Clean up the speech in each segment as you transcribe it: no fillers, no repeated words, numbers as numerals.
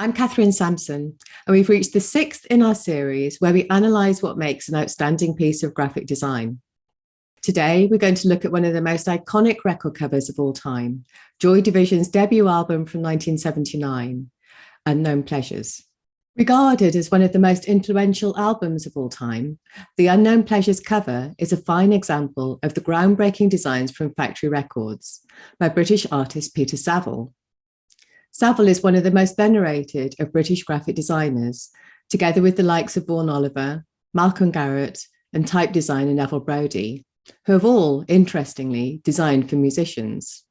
I'm Kathryn Samson, and we've reached the sixth in our series where we analyse what makes an outstanding piece of graphic design. Today, we're going to look at one of the most iconic record covers of all time, Joy Division's debut album from 1979, Unknown Pleasures. Regarded as one of the most influential albums of all time, the Unknown Pleasures cover is a fine example of the groundbreaking designs from Factory Records by British artist Peter Saville. Saville is one of the most venerated of British graphic designers, together with the likes of Vaughan Oliver, Malcolm Garrett, and type designer Neville Brody, who have all, interestingly, designed for musicians.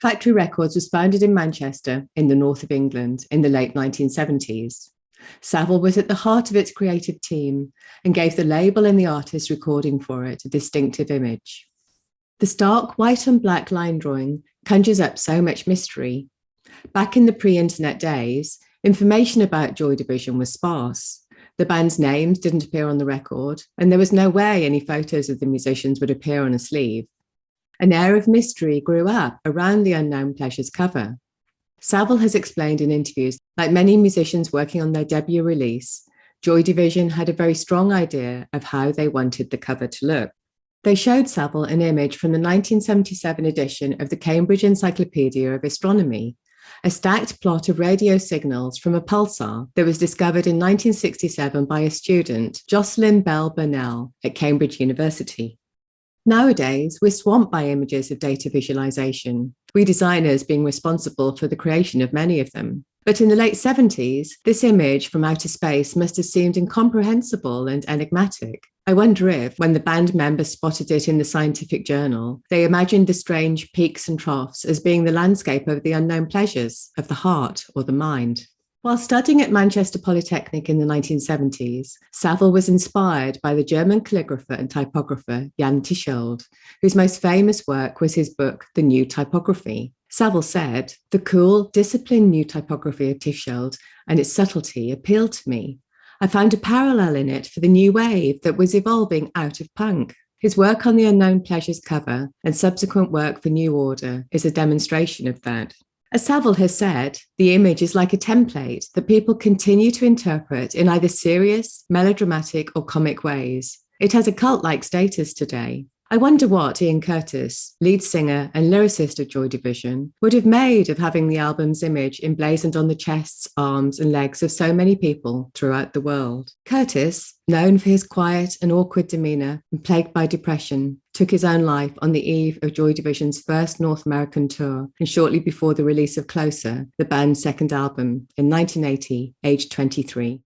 Factory Records was founded in Manchester, in the north of England, in the late 1970s. Saville was at the heart of its creative team and gave the label and the artist recording for it a distinctive image. The stark white and black line drawing conjures up so much mystery. Back in the pre-internet days, information about Joy Division was sparse. The band's names didn't appear on the record, and there was no way any photos of the musicians would appear on a sleeve. An air of mystery grew up around the Unknown Pleasures cover. Saville has explained in interviews, like many musicians working on their debut release, Joy Division had a very strong idea of how they wanted the cover to look. They showed Saville an image from the 1977 edition of the Cambridge Encyclopedia of Astronomy, a stacked plot of radio signals from a pulsar that was discovered in 1967 by a student, Jocelyn Bell Burnell, at Cambridge University. Nowadays, we're swamped by images of data visualization, we designers being responsible for the creation of many of them. But in the late 70s, this image from outer space must have seemed incomprehensible and enigmatic. I wonder if, when the band members spotted it in the scientific journal, they imagined the strange peaks and troughs as being the landscape of the unknown pleasures of the heart or the mind. While studying at Manchester Polytechnic in the 1970s, Saville was inspired by the German calligrapher and typographer Jan Tischoldt, whose most famous work was his book, The New Typography. Saville said, "The cool, disciplined new typography of Tischoldt and its subtlety appealed to me. I found a parallel in it for the new wave that was evolving out of punk." His work on the Unknown Pleasures cover and subsequent work for New Order is a demonstration of that. As Saville has said, the image is like a template that people continue to interpret in either serious, melodramatic, or comic ways. It has a cult-like status today. I wonder what Ian Curtis, lead singer and lyricist of Joy Division, would have made of having the album's image emblazoned on the chests, arms, and legs of so many people throughout the world. Curtis, known for his quiet and awkward demeanour and plagued by depression, took his own life on the eve of Joy Division's first North American tour and shortly before the release of Closer, the band's second album, in 1980, aged 23.